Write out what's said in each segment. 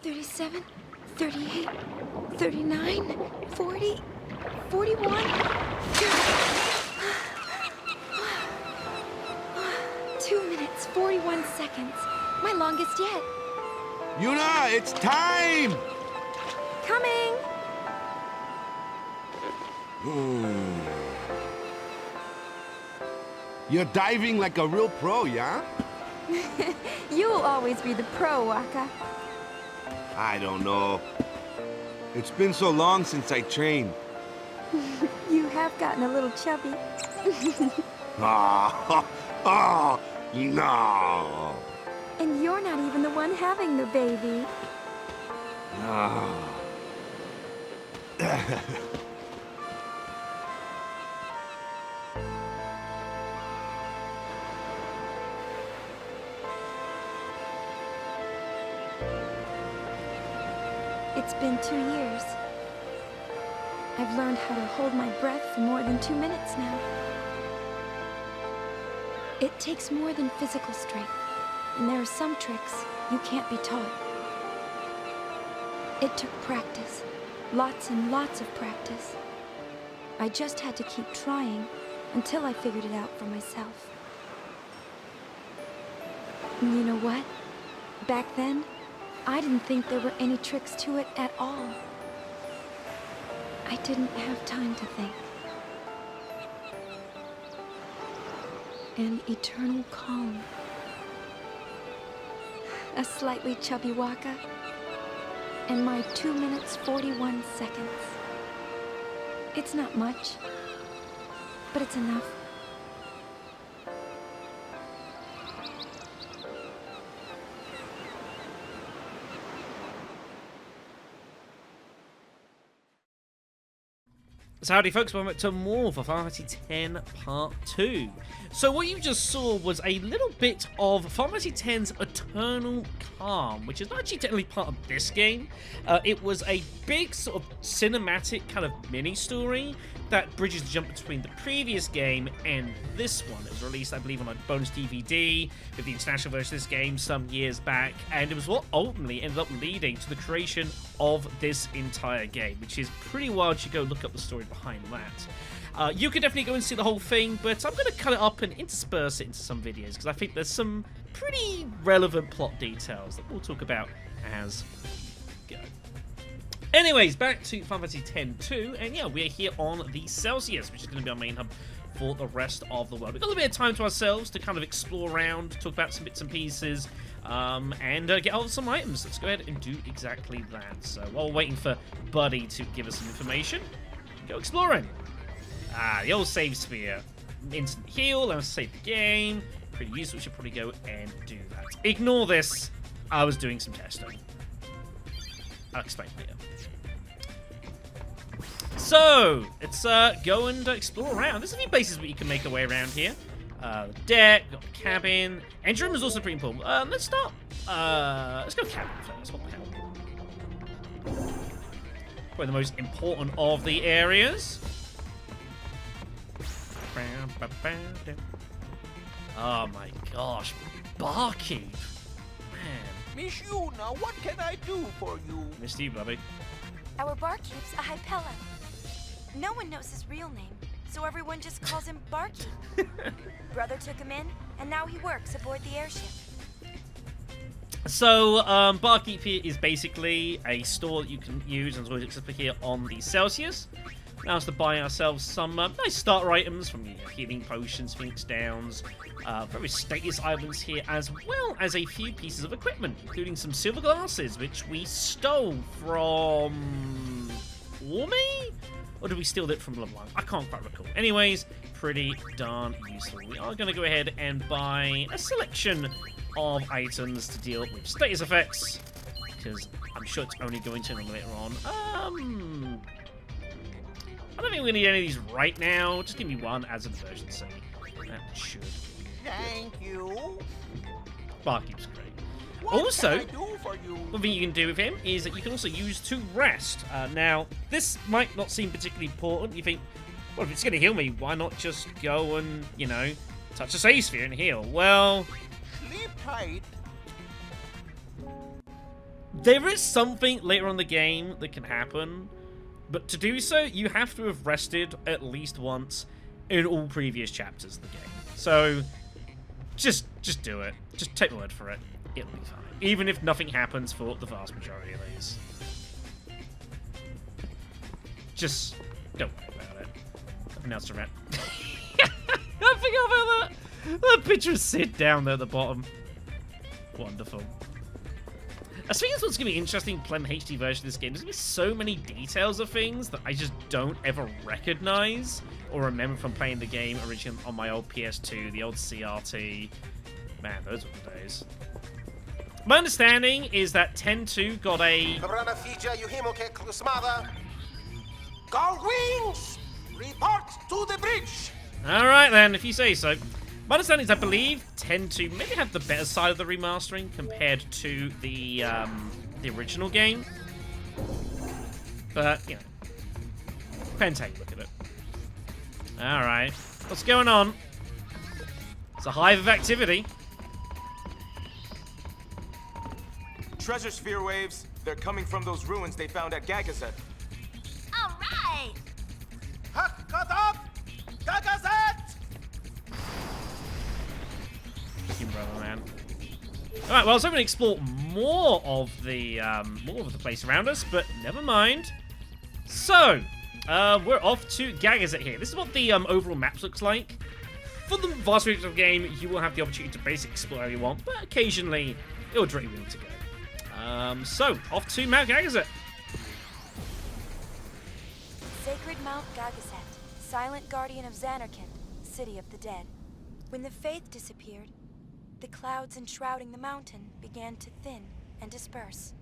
37, 38, 39, 40, 41. 2 minutes, 41 seconds. My longest yet. Yuna, it's time! Coming! You're diving like a real pro, yeah? You'll always be the pro, Waka. I don't know. It's been so long since I trained. You have gotten a little chubby. Oh, no. And you're not even the one having the baby. Oh. It's been 2 years. I've learned how to hold my breath for more than 2 minutes now. It takes more than physical strength, and there are some tricks you can't be taught. It took practice, lots and lots of practice. I just had to keep trying until I figured it out for myself. And you know what? Back then, I didn't think there were any tricks to it at all. I didn't have time to think. An eternal calm. A slightly chubby Waka. And my 2 minutes, 41 seconds. It's not much, but it's enough. So howdy folks, welcome back to more for Final Fantasy X Part 2. So what you just saw was a little bit of Final Fantasy X's Eternal Calm, which is not actually technically part of this game. It was a big sort of cinematic kind of mini-story that bridges the jump between the previous game and this one. It was released, I believe, on a bonus DVD with the international version of this game some years back, and it was what ultimately ended up leading to the creation of this entire game, which is pretty wild. You go look up the story behind that. You could definitely go and see the whole thing, but I'm going to cut it up and intersperse it into some videos because I think there's some pretty relevant plot details that we'll talk about as we go. Anyways, back to Final Fantasy X-2, and yeah, we're here on the Celsius, which is going to be our main hub for the rest of the world. We've got a little bit of time to ourselves to kind of explore around, talk about some bits and pieces, and get hold of some items. Let's go ahead and do exactly that. So while we're waiting for Buddy to give us some information, go exploring. The old save sphere. Instant heal, let us save the game. Pretty useful, we should probably go and do that. Ignore this, I was doing some testing. I'll explain later. So, let's go and explore around. There's a few places where you can make a way around here. The deck, got the cabin. Engine room is also pretty important. Let's start. Let's go cabin first. What the hell? Probably the most important of the areas. Oh my gosh, Barkeep. Man. Miss Yuna, what can I do for you? Missed you, Bobby. Our barkeep's a Hypella. No one knows his real name, so everyone just calls him Barkeep. Brother took him in, and now he works aboard the airship. So, Barkeep here is basically a store that you can use, and always accessible here on the Celsius. Allows us to buy ourselves some nice starter items from healing potions, Phoenix Downs, various status items here, as well as a few pieces of equipment, including some silver glasses, which we stole from Orme? Or did we steal it from LeBlanc? I can't quite recall. Anyways, pretty darn useful. We are going to go ahead and buy a selection of items to deal with status effects, because I'm sure it's only going to later on. I don't think we're going to need any of these right now. Just give me one as an emergency. That should be Thank you. Barkeep's great. What Also, can I do for you? one thing you can do with him is that you can also use to rest. Now, this might not seem particularly important. You think, well, if it's going to heal me, why not just go and, you know, touch the save sphere and heal? Well, Sleep tight. There is something later on in the game that can happen, but to do so, you have to have rested at least once in all previous chapters of the game. So, just do it. Just take my word for it. It'll be fine. Even if nothing happens for the vast majority of these. Just don't worry about it. Nothing else to read. I forgot about that. The picture of Sid down there at the bottom. Wonderful. I think that's what's going to be interesting playing the HD version of this game. There's going to be so many details of things that I just don't ever recognize or remember from playing the game originally on my old PS2, the old CRT. Man, those were the days. My understanding is that 10.2 got a... Gullwings! Report to the bridge! Alright then, if you say so. My understanding is I believe 10.2 maybe have the better side of the remastering compared to the original game. But, you know, depends how you look at it. Alright, what's going on? It's a hive of activity. Treasure sphere waves. They're coming from those ruins they found at Gagazet. All right. Hakadab! Gagazet! You brother, man. Alright, well, I was hoping to explore more of the place around us, but never mind. So, we're off to Gagazet here. This is what the overall map looks like. For the vast majority of the game, you will have the opportunity to basically explore wherever you want, but occasionally, it will direct you where you need to go. So, off to Mount Gagazet. Sacred Mount Gagazet, silent guardian of Xanarkand, city of the dead. When the faith disappeared, the clouds enshrouding the mountain began to thin and disperse,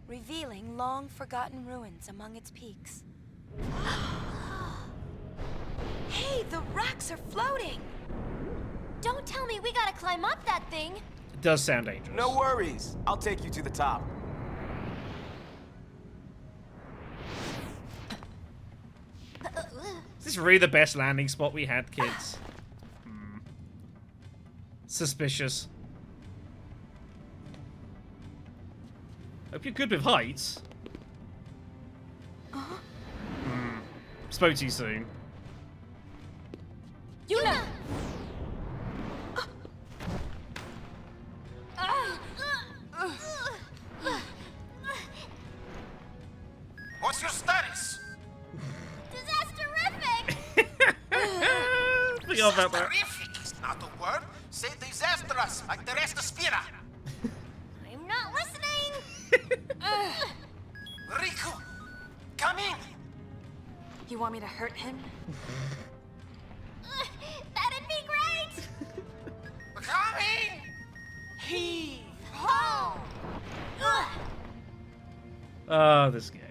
revealing long-forgotten ruins among its peaks. Hey, the rocks are floating! Don't tell me we gotta climb up that thing! It does sound dangerous. No worries. I'll take you to the top. Is this really the best landing spot we had, kids? Suspicious. Hope you're good with heights. Spoke to you soon. Yuna! What's your status? Disasterific! Forgot about that. Terrific is not a word. Say disastrous, like the rest of Spira. I'm not listening! Riku, come in. You want me to hurt him? That'd be great! Come in. Heave ho! Oh, this game.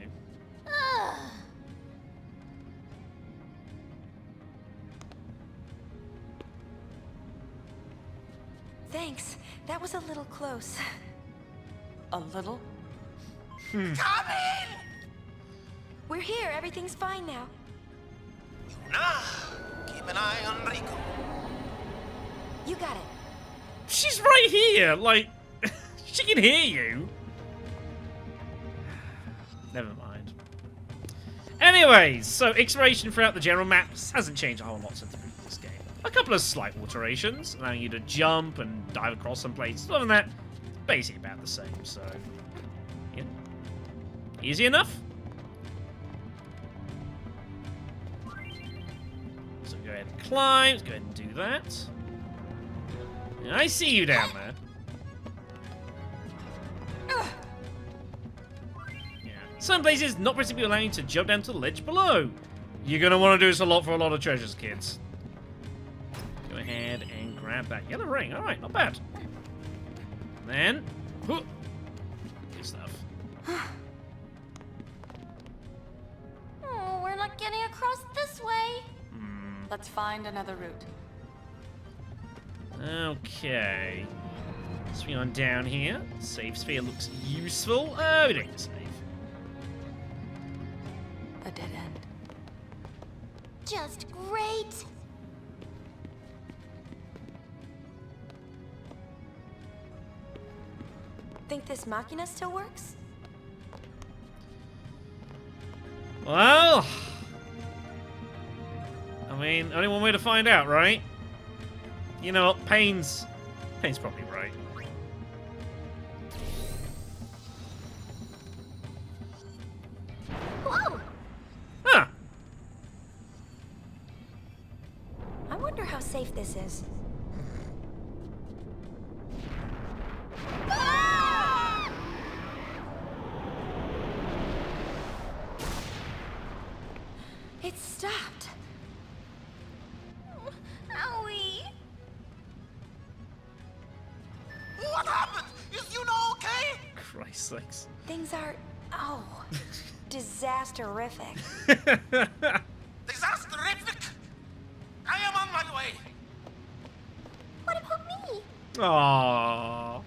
Thanks. That was a little close. A little? Come in. We're here. Everything's fine now. Nah, keep an eye on Riku. You got it. She's right here. Like, she can hear you. Never mind. Anyways, so exploration throughout the general map hasn't changed a whole lot since the previous game. A couple of slight alterations, allowing you to jump and dive across some places. Other than that, basically about the same, so... yeah. Easy enough. So go ahead and climb. Let's go ahead and do that. Yeah, I see you down there. Yeah. Some places not particularly allowing you to jump down to the ledge below. You're going to want to do this a lot for a lot of treasures, kids. Go ahead and grab that yellow ring. Alright, not bad. And then... good stuff. Oh, we're not getting across this way. Let's find another route. Okay. Swing on down here. Save sphere looks useful. Oh, it ain't safe. A dead end. Just great. Think this machina still works? Well, I mean, only one way to find out, right? You know what? Payne's probably right. Whoa! Huh. I wonder how safe this is. It stopped. Owie. What happened? Is you know okay? Christ sakes. Things are, disasterific. Disasterific! I am on my way. What about me? Aww.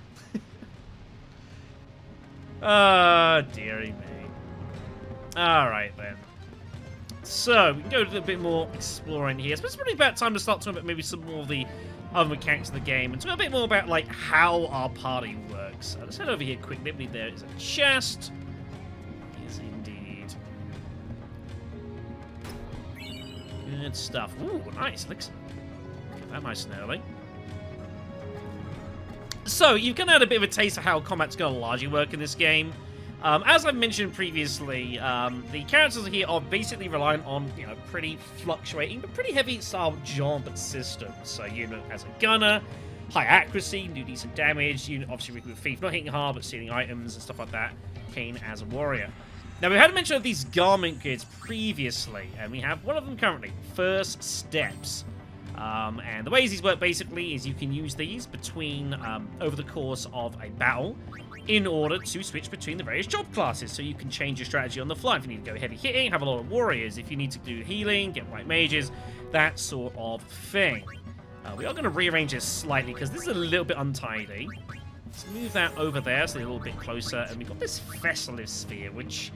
Oh, dearie me. Alright then. So, we can go a little bit more exploring here. I suppose it's probably about time to start talking about maybe some more of the other mechanics of the game and talk a bit more about, like, how our party works. So let's head over here quickly. I believe there is a chest. Yes, indeed. Good stuff. Ooh, nice. Looks get that nice and early. So, you've kind of had a bit of a taste of how combat's going to largely work in this game. As I mentioned previously, the characters here are basically reliant on, you know, pretty fluctuating but pretty heavy style jump systems. So, you know, as a gunner, high accuracy, can do decent damage. You obviously with Thief, not hitting hard but stealing items and stuff like that. Kane as a warrior. Now, we had mention of these garment grids previously, and we have one of them currently. First Steps. And the ways these work basically is you can use these between over the course of a battle in order to switch between the various job classes. So you can change your strategy on the fly. If you need to go heavy hitting, have a lot of warriors. If you need to do healing, get white mages, that sort of thing. We are going to rearrange this slightly because this is a little bit untidy. Let's move that over there so they're a little bit closer. And we've got this Thessalis sphere, which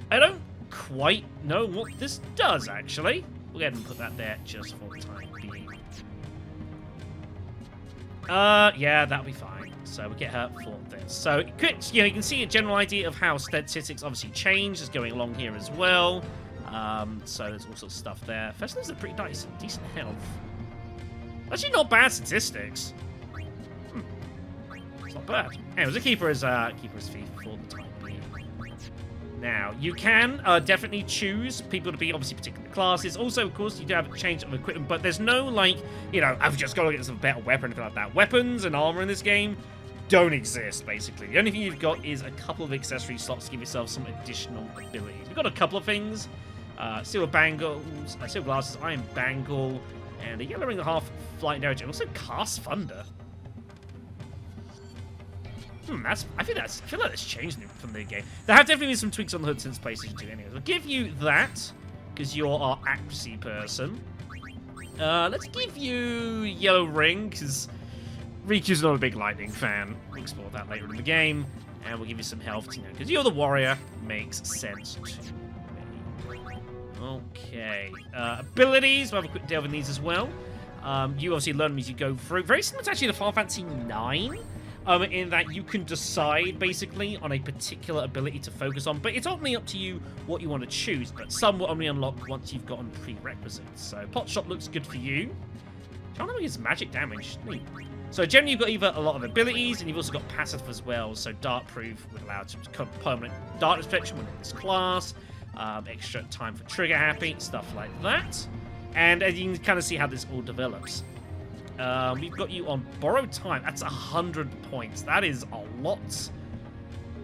I don't quite know what this does, actually. We'll go ahead and put that there just for the time being. Yeah, that'll be fine. So we'll get her for this. So, you know, you can see a general idea of how statistics obviously change is going along here as well. So there's all sorts of stuff there. Festivals are pretty nice, decent health. Actually, not bad statistics. It's not bad. Anyways, the keeper is thief for the time being. Now, you can definitely choose people to be obviously particular classes. Also, of course, you do have a change of equipment, but there's no, like, you know, I've just got to get some better weapon or anything like that. Weapons and armor in this game don't exist, basically. The only thing you've got is a couple of accessory slots to give yourself some additional abilities. We've got a couple of things. Silver bangles, silver glasses, iron bangle, and a yellow ring and a half flight damage, and also cast thunder. I feel like that's changed from the game. There have definitely been some tweaks on the hood since PlayStation 2 anyway. I'll give you that, because you're our accuracy person. Let's give you yellow ring, because Riku's not a big lightning fan. We'll explore that later in the game. And we'll give you some health, you know, because you're the warrior. Makes sense to me. Okay. Abilities, we'll have a quick delve in these as well. You obviously learn them as you go through. Very similar to actually to Final Fantasy 9. In that you can decide, basically, on a particular ability to focus on, but it's only up to you what you want to choose, but some will only unlock once you've gotten prerequisites. So, Pot Shot looks good for you. Charm is magic damage. Neat. So, generally, you've got either a lot of abilities, and you've also got passive as well, so Dark Proof would allow to become permanent darkness protection within this class, extra time for trigger happy, stuff like that. And as you can kind of see how this all develops. We've got you on Borrowed Time. That's 100 points. That is a lot.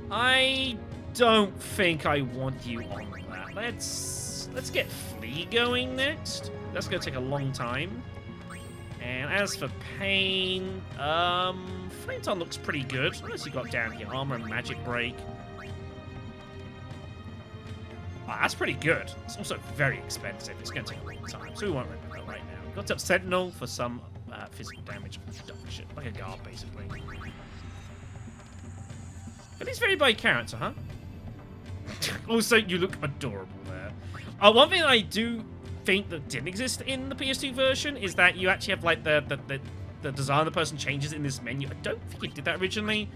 I don't think I want you on that. Let's get Flee going next. That's going to take a long time. And as for Pain, Flame Tongue looks pretty good. What else you got down here? Armor and Magic Break. Oh, that's pretty good. It's also very expensive. It's going to take a long time, so we won't remember that right now. We've got up Sentinel for some physical damage reduction, like a guard, basically. But he's very by character, huh? Also, you look adorable there. One thing I do think that didn't exist in the PS2 version is that you actually have, like, the design of the person changes in this menu. I don't think it did that originally.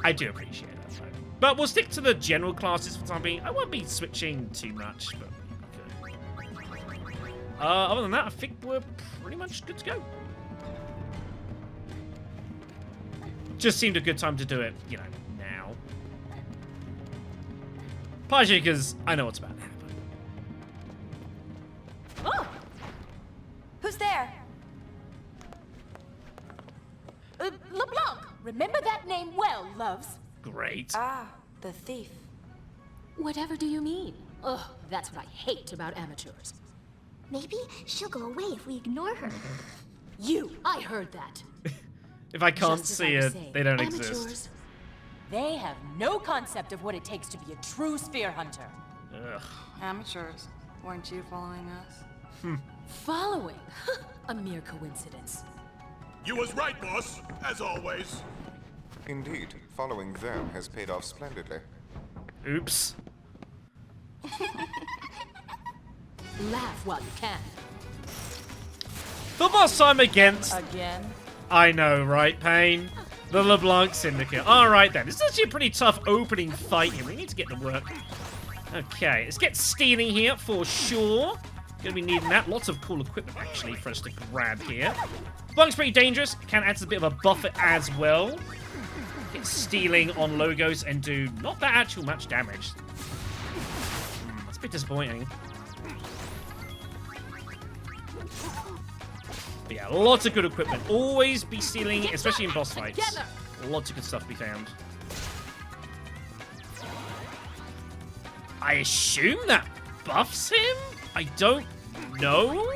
I do appreciate that, though. But we'll stick to the general classes for the time being. I won't be switching too much, but okay. Other than that, I think we're pretty much good to go. Just seemed a good time to do it, you know, now. Partially because I know what's about to happen. Oh! Who's there? LeBlanc, remember that name well, loves. Great. Ah, the thief. Whatever do you mean? Ugh, that's what I hate about amateurs. Maybe she'll go away if we ignore her. I heard that. If I can't Just as see I was it, saying, they don't amateurs, exist. They have no concept of what it takes to be a true spear hunter. Ugh. Amateurs, weren't you following us? Following? A mere coincidence. You was right, boss, as always. Indeed, following them has paid off splendidly. Oops. Laugh while you can. The boss I'm against. Again? I know, right, Pain? The LeBlanc Syndicate. Alright then. This is actually a pretty tough opening fight here. We need to get to work. Okay, let's get stealing here for sure. Gonna be needing that. Lots of cool equipment, actually, for us to grab here. LeBlanc's pretty dangerous. Can add a bit of a buffer as well. Get stealing on logos and do not that actual much damage. That's a bit disappointing. But yeah, lots of good equipment. Always be stealing, especially in boss fights. Lots of good stuff to be found. I assume that buffs him? I don't know.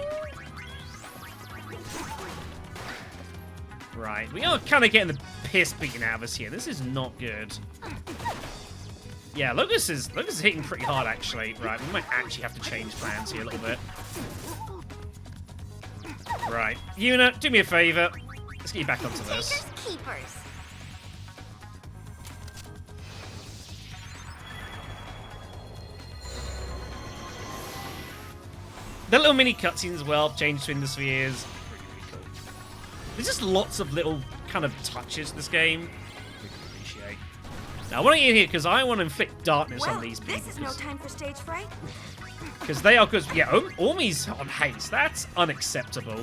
Right, we are kind of getting the piss beaten out of us here. This is not good. Yeah, Locus is hitting pretty hard, actually. Right, we might actually have to change plans here a little bit. Right, Yuna, do me a favor. Let's get you back onto this. Takers, keepers. The little mini cutscenes as well, change between the spheres. Really cool. There's just lots of little kind of touches to this game. Really appreciate. Now, I want to get in here because I want to inflict darkness on these people. This is no time for stage fright. Because they are good. Yeah, Ormi's on haste. That's unacceptable.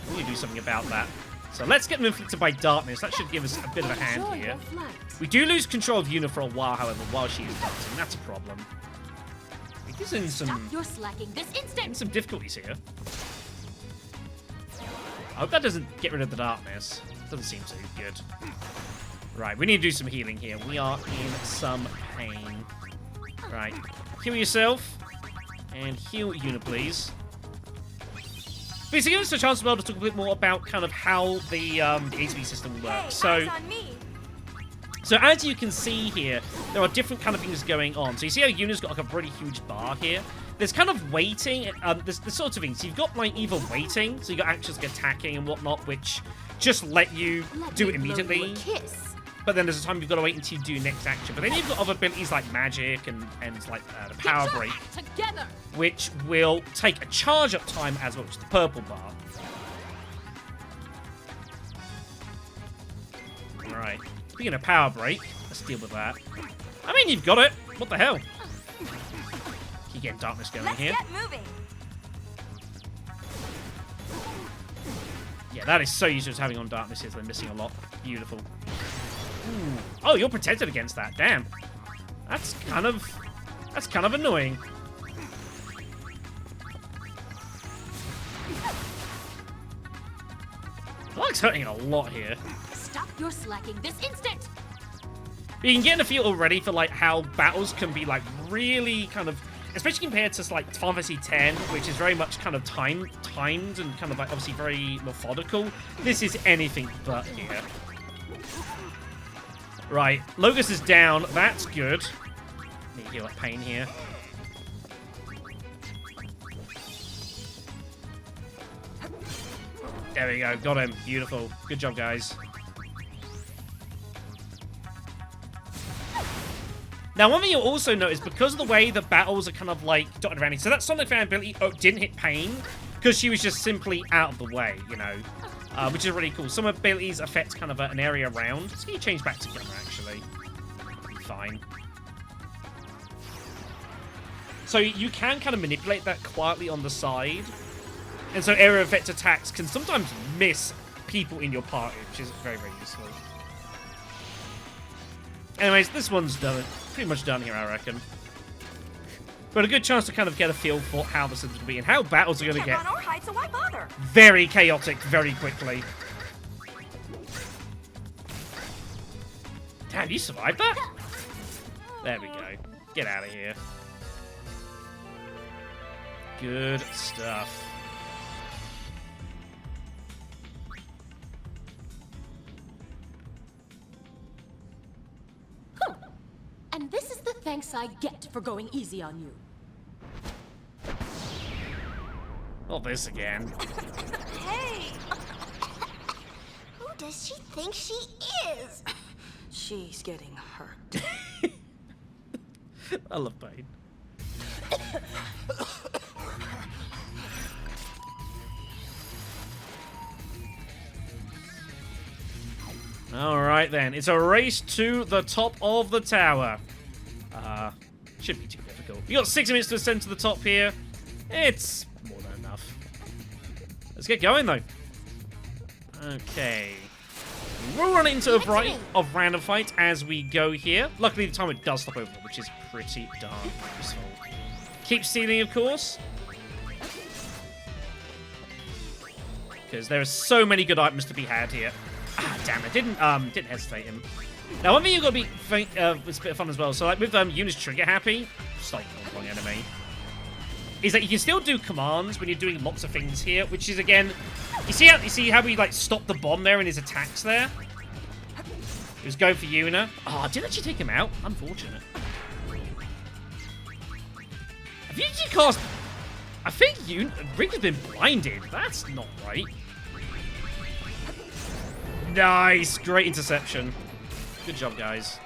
We need to do something about that. So let's get them inflicted by darkness. That should give us a bit of a hand here. We do lose control of Yuna for a while, however, while she is dancing. That's a problem. It gives in You're slacking this instant. some difficulties here. I hope that doesn't get rid of the darkness. Doesn't seem too good. Right, we need to do some healing here. We are in some pain. Right, heal yourself. And heal Yuna, please. But to give us a chance as well to talk a bit more about kind of how the HP system works. Hey, eyes on me. So as you can see here, there are different kind of things going on. So you see how Yuna's got like a really huge bar here. There's kind of waiting. There's the sorts of things. So you've got like either waiting, so you got actions like attacking and whatnot, which just let you do it immediately. But then there's a time you've got to wait until you do next action. But then you've got other abilities like magic and like the power break, which will take a charge up time as well, which is the purple bar. Right. Speaking of power break, let's deal with that. I mean, you've got it. What the hell? Keep getting darkness going here. Let's get moving. Yeah, that is so useful having on darkness here. They're missing a lot. Beautiful. Ooh. Oh, you're protected against that. Damn. That's kind of annoying. Black's hurting a lot here. Stop your slacking this instant. But you can get a feel already for like how battles can be like really kind of, especially compared to like Final Fantasy X, which is very much kind of timed and kind of like obviously very methodical. This is anything but here. Right, Logos is down. That's good. Need to heal that pain here. There we go. Got him. Beautiful. Good job, guys. Now, one thing you'll also notice, because of the way the battles are kind of like dotted around here, so that Sonic fan ability didn't hit Pain because she was just simply out of the way, you know, which is really cool. Some abilities affect kind of an area around. Let's get you changed back together, actually. fine. So you can kind of manipulate that quietly on the side. And so area effect attacks can sometimes miss people in your party, which is very, very useful. Anyways, this one's done. Pretty much done here, I reckon. But a good chance to kind of get a feel for how this is going to be and how battles are going to get so why bother? very chaotic very quickly. Damn, you survived that? There we go. Get out of here. Good stuff. And this is the thanks I get for going easy on you. Not this again. Hey! Who does she think she is? She's getting hurt. I love pain. Alright then, it's a race to the top of the tower. Shouldn't be too difficult. You got 6 minutes to ascend to the top here. It's more than enough. Let's get going though. Okay. We'll run into a variety of random fights as we go here. Luckily the timer does stop over, which is pretty darn useful. Keep stealing, of course. Because there are so many good items to be had here. Ah, damn it! Didn't hesitate him. Now, one thing you've got to be it's a bit of fun as well. So, like with Eunice Trigger Happy, just like wrong enemy, is that you can still do commands when you're doing lots of things here, which is again, you see how we like stopped the bomb there in his attacks there. He was going for Yuna. Oh, I didn't actually take him out. Unfortunate. Have you actually cast? I think Rick has been blinded. That's not right. Nice! Great interception. Good job, guys.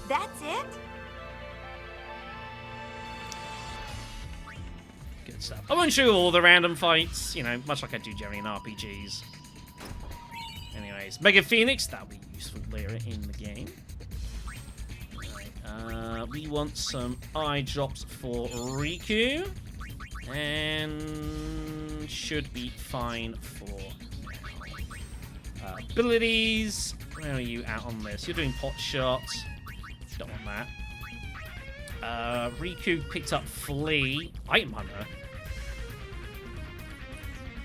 That's it? Good stuff. I won't show you all the random fights, you know, much like I do generally in RPGs. Anyways, Mega Phoenix, that'll be useful later in the game. Right, we want some eye drops for Riku. And should be fine for now. Abilities. Where are you out on this? You're doing pot shots. Don't want that. Riku picked up Flea. Item Hunter.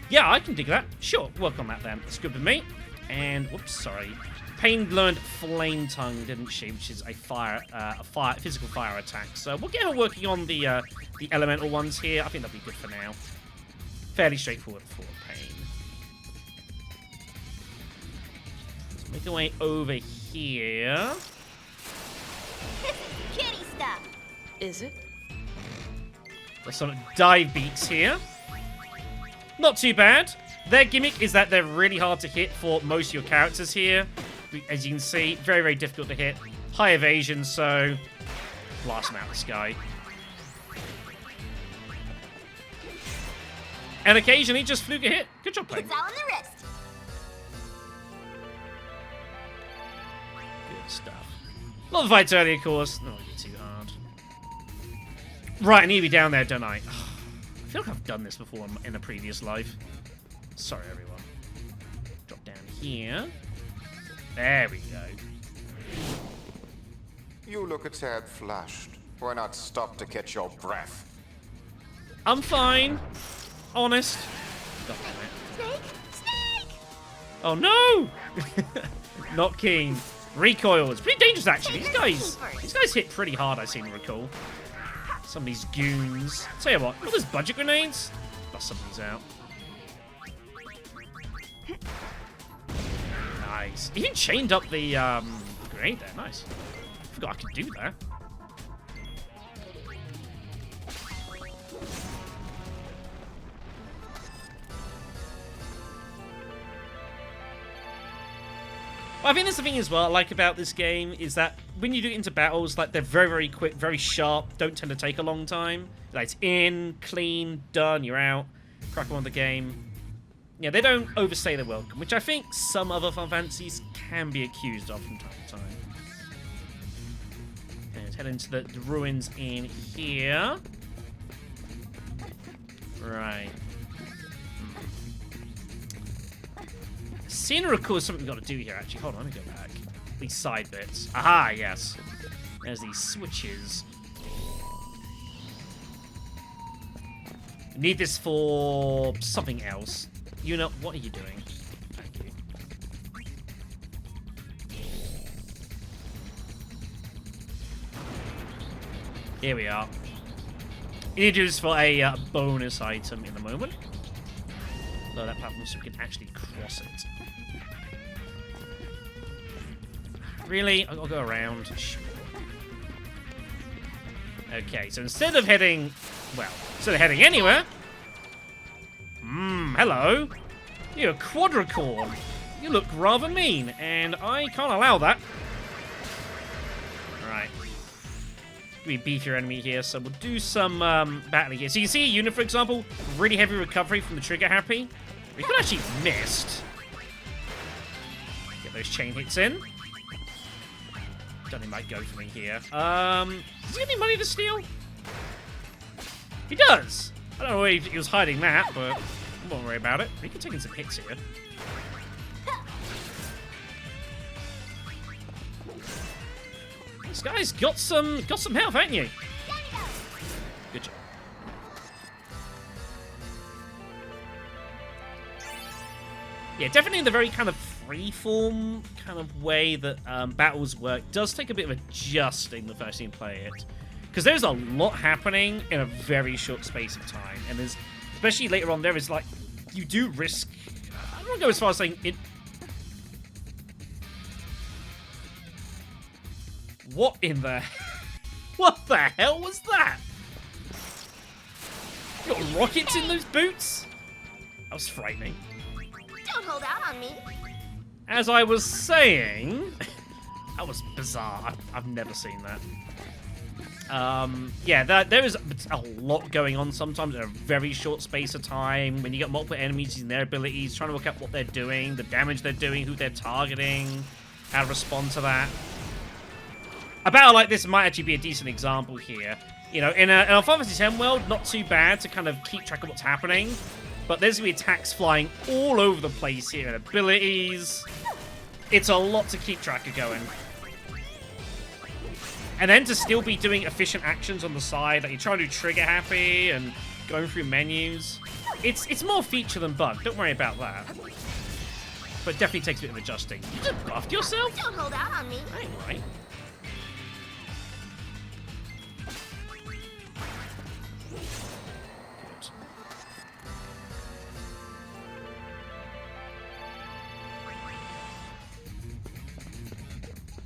Yeah, I can dig that. Sure, work on that then. It's good with me. And whoops, sorry. Pain learned Flame Tongue, didn't she? Which is a physical fire attack. So we'll get her working on the elemental ones here. I think that'll be good for now. Fairly straightforward for Pain. Let's make our way over here. Kitty stuff. Is it? There's some dive beats here. Not too bad. Their gimmick is that they're really hard to hit for most of your characters here. As you can see, very, very difficult to hit. High evasion, so blast them out of the sky. And occasionally just fluke a hit. Good job, Pain. It's all in the wrist. Good stuff. A lot of fights early, of course. Not get too hard. Right, I need to be down there, don't I? I feel like I've done this before in a previous life. Sorry, everyone. Drop down here. There we go. You look a tad flushed. Why not stop to catch your breath? I'm fine. Honest. God damn it. Snake! Oh no! Not keen. Recoil. It's pretty dangerous actually. These guys hit pretty hard, I seem to recall. Some of these goons. Tell you what, all those budget grenades? Bust some of these out. Nice. He even chained up the grenade there. Nice. Forgot I could do that. Well, I think that's the thing as well I like about this game is that when you do it into battles, like they're very, very quick, very sharp, don't tend to take a long time. Like it's in, clean, done, you're out. Crack on with the game. Yeah, they don't overstay their welcome, which I think some other Final Fantasies can be accused of from time to time. And let's head into the ruins in here. Right. Seeing recall is something we've got to do here, actually. Hold on, let me go back. These side bits. Aha, yes. There's these switches. Need this for something else. You know, what are you doing? Thank you. Here we are. You need to do this for a bonus item in the moment. Lower that platform so we can actually cross it. Really? I'll go around. Sure. Okay, so instead of heading... Well, instead of heading anywhere... Hello. You're a quadricorn. You look rather mean, and I can't allow that. Right. We beef your enemy here, so we'll do some battling here. So you can see a unit, for example, really heavy recovery from the trigger happy. We could actually missed. Get those chain hits in. Don't think he might go for me here. Does he have any money to steal? He does! I don't know where he was hiding that, but I won't worry about it. We can take in some hits here. This guy's got some health, haven't you? Good job. Yeah, definitely the very kind of freeform kind of way that battles work does take a bit of adjusting the first time you play it. Because there's a lot happening in a very short space of time. And there's, especially later on, there is like, you do risk, I don't want to go as far as saying it. What in the, what the hell was that? You got rockets in those boots? That was frightening. Don't hold out on me. As I was saying, that was bizarre. I've never seen that. Yeah, there is a lot going on sometimes in a very short space of time. When you get multiple enemies using their abilities, trying to work out what they're doing, the damage they're doing, who they're targeting, how to respond to that. A battle like this might actually be a decent example here. You know, in a Final Fantasy X world, not too bad to kind of keep track of what's happening. But there's going to be attacks flying all over the place here, and abilities. It's a lot to keep track of going. And then to still be doing efficient actions on the side, like you're trying to do trigger happy and going through menus. It's more feature than bug, don't worry about that. But it definitely takes a bit of adjusting. You just buffed yourself? Don't hold out on me. Ain't right.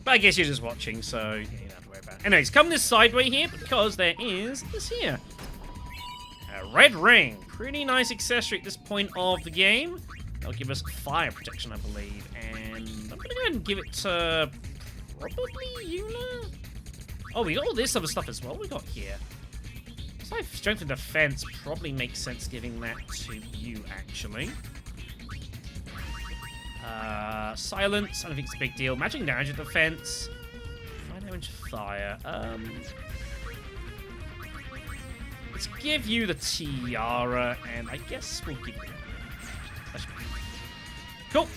But I guess you're just watching, so you don't have to worry about it. Anyways, come this sideway here because there is this here. A red ring. Pretty nice accessory at this point of the game. That'll give us fire protection, I believe. And I'm going to go ahead and give it to probably Yuna. Oh, we got all this other stuff as well we got here. So strength and defense probably makes sense giving that to you, actually. Silence, I don't think it's a big deal. Magic damage and defense. 5 damage fire. Let's give you the tiara, and I guess we'll give you that. Cool.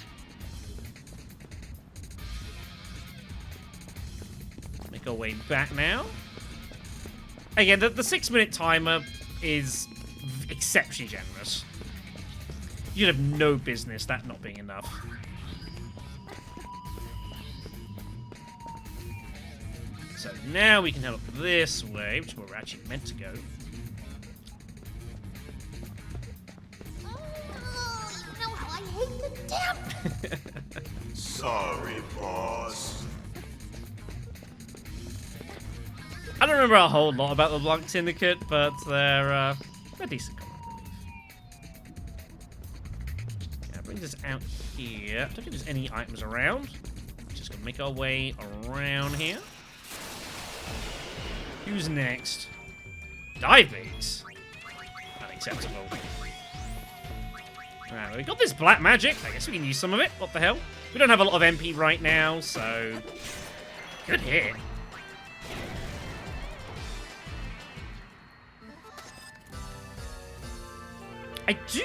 Make our way back now. Again, the 6-minute timer is exceptionally generous. You'd have no business that not being enough. So now we can head up this way, which is where we're actually meant to go. Oh, you know how I hate the damp. Sorry, boss. I don't remember a whole lot about the LeBlanc Syndicate, but they're decent. Brings us out here. I don't think there's any items around. Just gonna make our way around here. Who's next? Dive bags. Unacceptable. Right, we got this black magic. I guess we can use some of it. What the hell? We don't have a lot of MP right now, so... Good hit. I do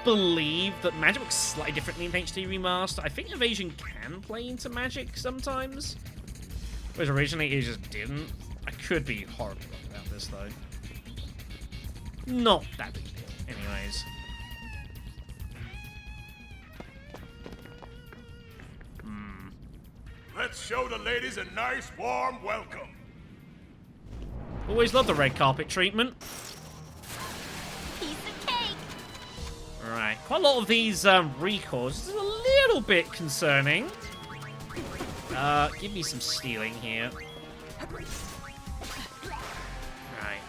believe that magic works slightly differently in HD Remaster. I think evasion can play into magic sometimes. Whereas originally it just didn't. I could be horribly wrong about this, though. Not that big a deal. Anyways. Let's show the ladies a nice, warm welcome. Always love the red carpet treatment. Piece of cake. Alright, quite a lot of these recalls. This is a little bit concerning. Give me some stealing here. Right.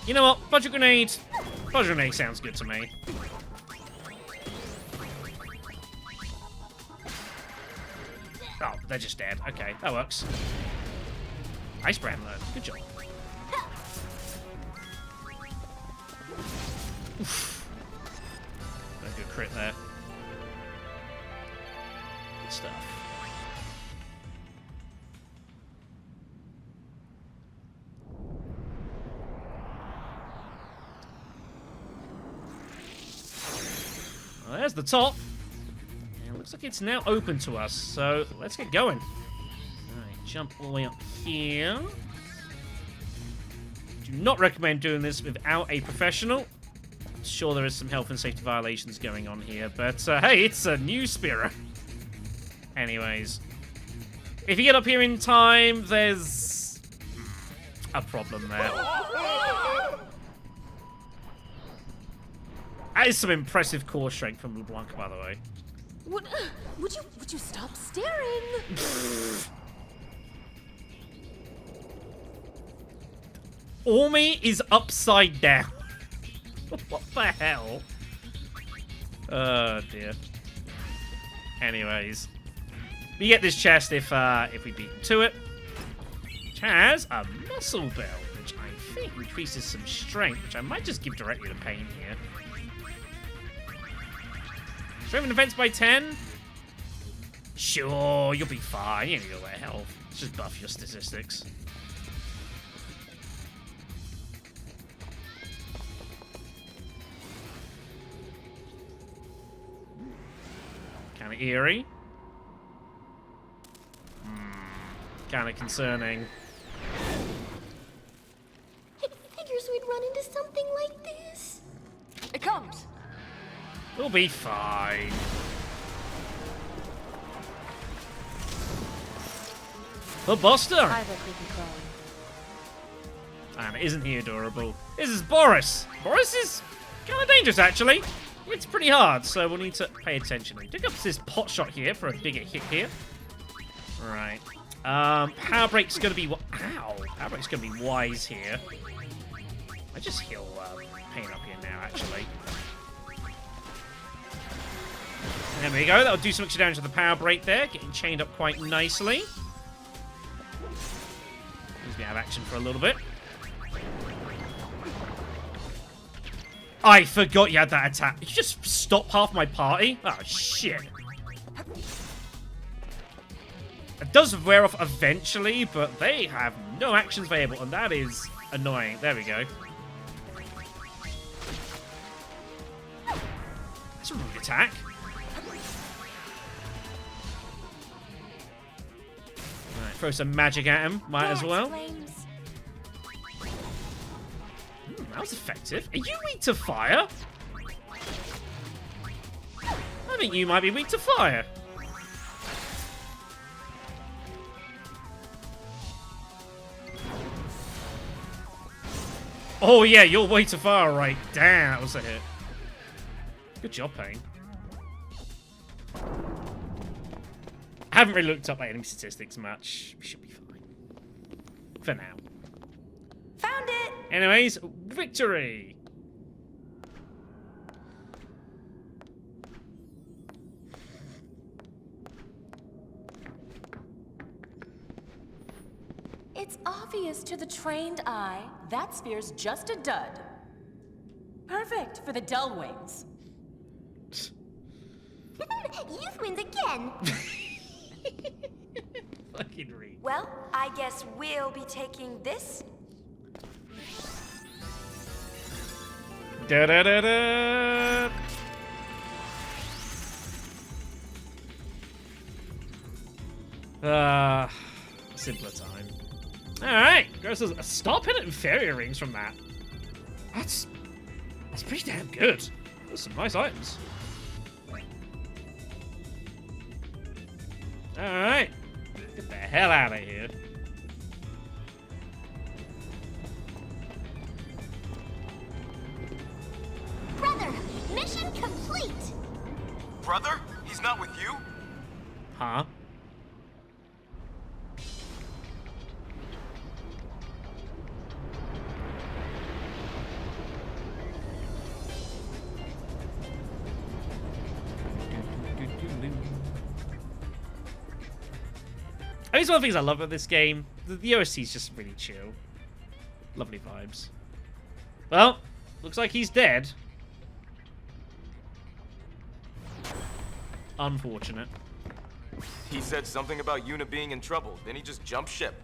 You know what? Budget grenade. Budget grenade sounds good to me. Oh, they're just dead. Okay, that works. Ice brand load. Good job. Oof. No good crit there. Good stuff. Well, there's the top. Looks like it's now open to us, so let's get going. Alright, jump all the way up here. Do not recommend doing this without a professional. Sure, there is some health and safety violations going on here, but hey, it's a new Spira. Anyways, if you get up here in time, there's a problem there. That is some impressive core strength from LeBlanc, by the way. Would you stop staring? Ormi is upside down. What the hell? Oh dear. Anyways, we get this chest if we beat him to it. Which has a muscle belt, which I think increases some strength, which I might just give directly to Pain here. Strength and defense by 10? Sure, you'll be fine. You need all that health. It's just buff your statistics. Kind of eerie. Kind of concerning. I figures we'd run into something like this. It comes. We'll be fine. The Buster! I bet we can crawl. And isn't he adorable? This is Boris! Boris is kind of dangerous, actually. It's pretty hard, so we'll need to pay attention. We pick up this pot shot here for a bigger hit here. Right. Power Break's gonna be... Ow! Power Break's gonna be wise here. I just heal Pain up here now, actually. There we go. That'll do some extra damage to the Power Break there. Getting chained up quite nicely. He's gonna have action for a little bit. I forgot you had that attack. Did you just stop half my party? Oh, shit. It does wear off eventually, but they have no actions available, and that is annoying. There we go. That's a rude attack. Alright, throw some magic at him. Might as well. That was effective. Are you weak to fire? I think you might be weak to fire. Oh yeah, you're way to fire, right? Damn, that was a hit. Good job, Pain. I haven't really looked up my enemy statistics much. We should be fine. For now. Found it! Anyways, victory! It's obvious to the trained eye that sphere's just a dud. Perfect for the Gullwings. Youth wins again. Fucking read. Well, I guess we'll be taking this. Da da da da. Simpler time. Alright, Gross says, stop hitting inferior rings from that. That's pretty damn good. Those some nice items. Alright. Get the hell out of here. Brother, mission complete. Brother? He's not with you? Huh? I mean, it's one of the things I love about this game. The OST is just really chill. Lovely vibes. Well, looks like he's dead. Unfortunate. He said something about Yuna being in trouble, then he just jumped ship.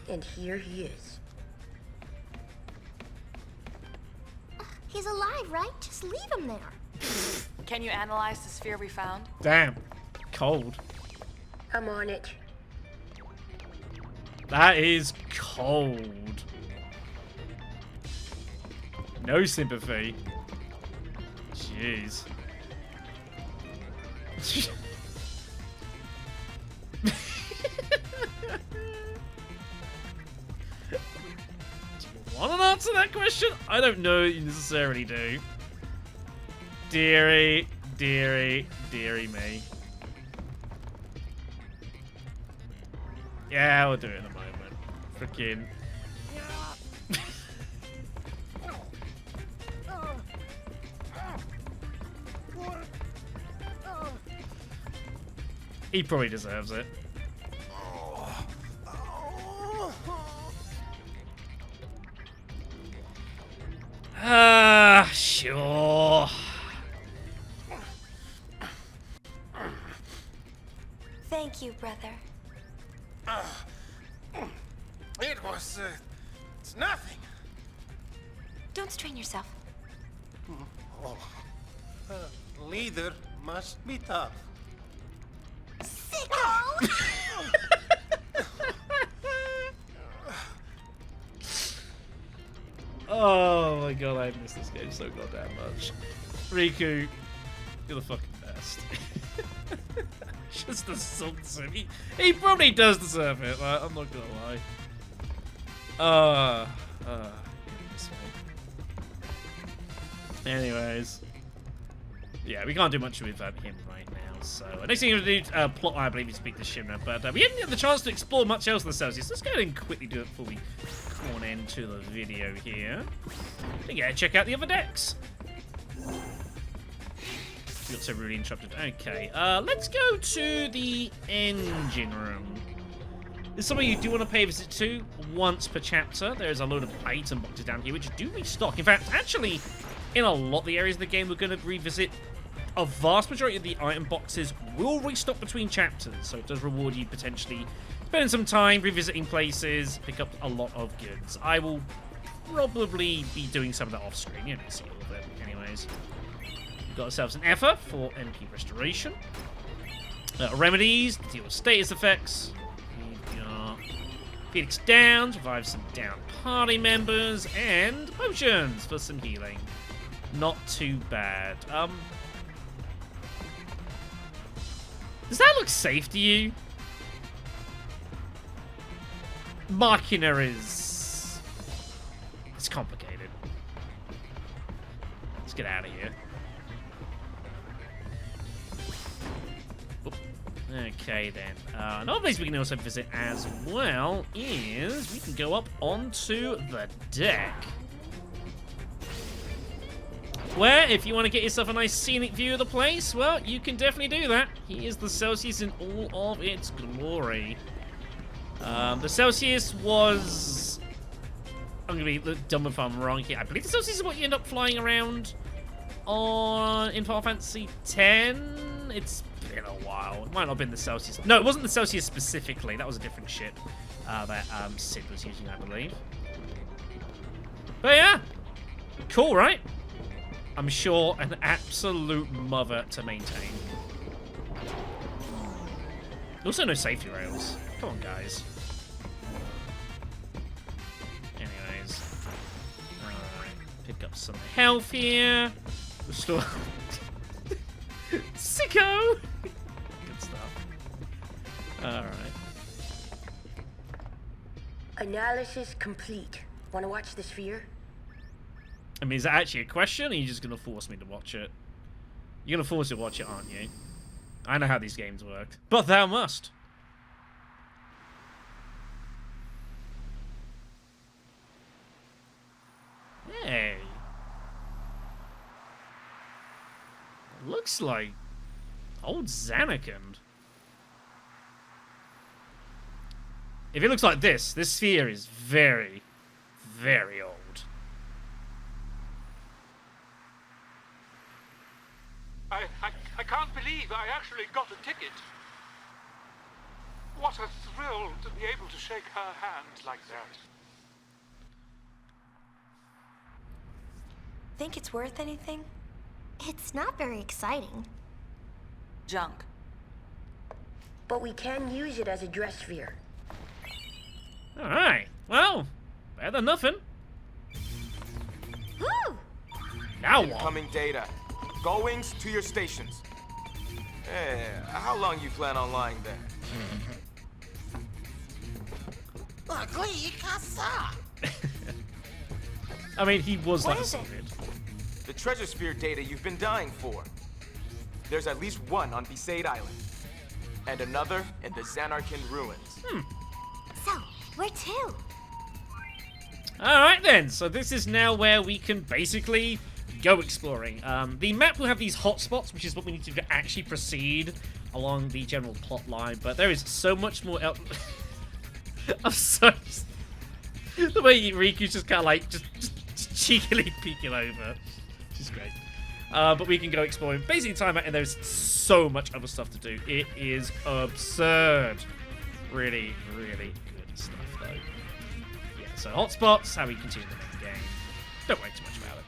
And here he is. He's alive, right? Just leave him there. Can you analyze the sphere we found? Damn. Cold. I'm on it. That is cold. No sympathy. Jeez. Do you want to answer that question? I don't know you necessarily do. Dearie, dearie, dearie me. Yeah, we'll do it in a moment. Freaking. He probably deserves it. Sure. Thank you, brother. It was, it's nothing. Don't strain yourself. Oh. Leader must be tough. Sicko! Oh my god, I miss this game so goddamn much. Riku, you're the fucking best. Just assaults him. He probably does deserve it, like, I'm not gonna lie. Goodness me. Anyways. Yeah, we can't do much with him right now, so... next thing we're going to do, plot, I believe, is speak to Shimmer, but we haven't had the chance to explore much else in the Celsius. Let's go ahead and quickly do it before we come on into the video here. Yeah, check out the other decks. We got so really interrupted. Okay, let's go to the engine room. This is something you do want to pay a visit to once per chapter. There's a load of item boxes down here, which do restock. In fact, actually, in a lot of the areas of the game we're going to revisit, a vast majority of the item boxes will restock between chapters, so it does reward you potentially spending some time revisiting places, pick up a lot of goods. I will probably be doing some of that off screen, you know, see all of it anyways. We've got ourselves an effort for MP restoration. Remedies to deal with status effects. We've got Phoenix down to revive some down party members, and potions for some healing. Not too bad. Does that look safe to you? Machina is... it's complicated. Let's get out of here. Oop. Okay then. Another place we can also visit as well is we can go up onto the deck. Where, if you want to get yourself a nice scenic view of the place, well, you can definitely do that. Here's the Celsius in all of its glory. The Celsius was... I'm going to be dumb if I'm wrong here. I believe the Celsius is what you end up flying around on in Final Fantasy X. been? It's been a while. It might not have been the Celsius. No, it wasn't the Celsius specifically. That was a different ship that Sid was using, I believe. But yeah, cool, right? I'm sure an absolute mother to maintain. Also, no safety rails. Come on, guys. Anyways, pick up some health here. Restore. Sicko! Good stuff. Alright. Analysis complete. Want to watch the sphere? I mean, is that actually a question, or are you just going to force me to watch it? You're going to force me to watch it, aren't you? I know how these games work. But thou must. Hey. Looks like old Zanarkand. If it looks like this sphere is very, very old. I can't believe I actually got a ticket. What a thrill to be able to shake her hand like that. Think it's worth anything? It's not very exciting. Junk. But we can use it as a dress sphere. Alright, well, better than nothing. Woo! Now what? Incoming data. Gullwings to your stations. How long you plan on lying there? I mean, he was What like a is it? Soviet. The treasure sphere data you've been dying for. There's at least one on Besaid Island. And another in the Zanarkand ruins. So, where to? Alright then, so this is now where we can basically go exploring. The map will have these hotspots, which is what we need to do to actually proceed along the general plot line, but there is so much more else. I'm so... The way Riku's just kind of like, just cheekily peeking over. Which is great. But we can go exploring basically time out, and there's so much other stuff to do. It is absurd. Really, really good stuff, though. Yeah, so hotspots, how we continue the main game. Don't worry too much about it.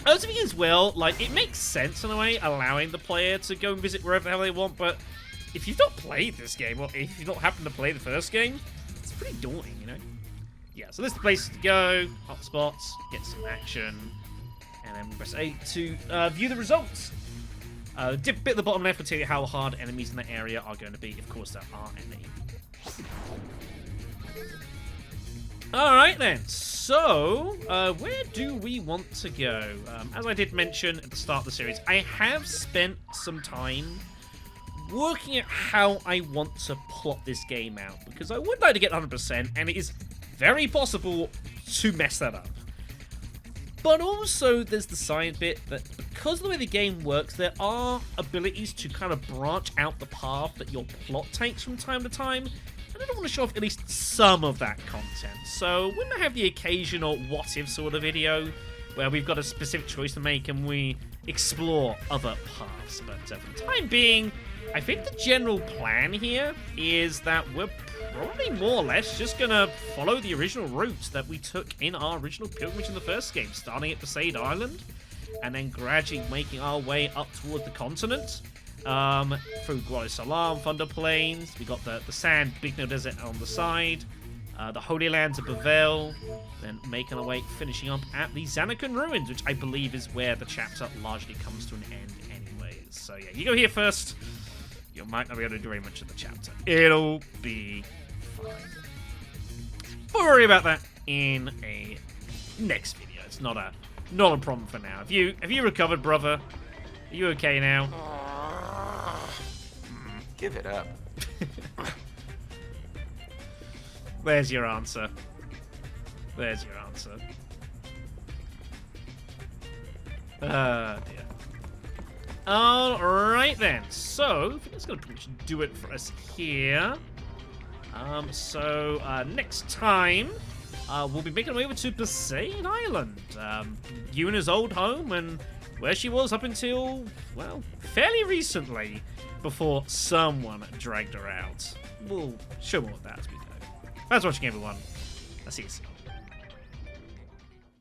I also think as well, like, it makes sense in a way, allowing the player to go and visit wherever the hell they want, but if you've not played this game, or if you've not happened to play the first game, it's pretty daunting, you know? Yeah, so this is the place to go, hotspots, get some action, and then press A to view the results. The bit at the bottom left will tell you how hard enemies in that area are going to be. Of course, there are any. Alright then, so where do we want to go? As I did mention at the start of the series, I have spent some time working at how I want to plot this game out, because I would like to get 100%, and it is very possible to mess that up. But also, there's the side bit that because of the way the game works, there are abilities to kind of branch out the path that your plot takes from time to time, and I don't want to show off at least some of that content. So, when I have the occasional what-if sort of video, where we've got a specific choice to make and we explore other paths. But for the time being, I think the general plan here is that we're probably more or less just going to follow the original route that we took in our original pilgrimage in the first game, starting at Besaid Island, and then gradually making our way up toward the continent, through Gullwings Salam, Thunder Plains. We got the sand Big No Desert on the side, the Holy Lands of Bavel, then making our way, finishing up at the Zanarkand ruins, which I believe is where the chapter largely comes to an end anyways. So yeah, you go here first. You might not be able to do very much of the chapter. It'll be fine. We'll worry about that in a next video. It's not a problem for now. Have you recovered, brother? Are you okay now? Give it up. There's your answer. There's your answer. Dear. Alright then, so I think that's going to pretty much do it for us here. Next time, we'll be making our way over to Besaid Island, Yuna's old home, and where she was up until, well, fairly recently, before someone dragged her out. We'll show more of that as we go. Thanks for watching, everyone. I'll see you soon.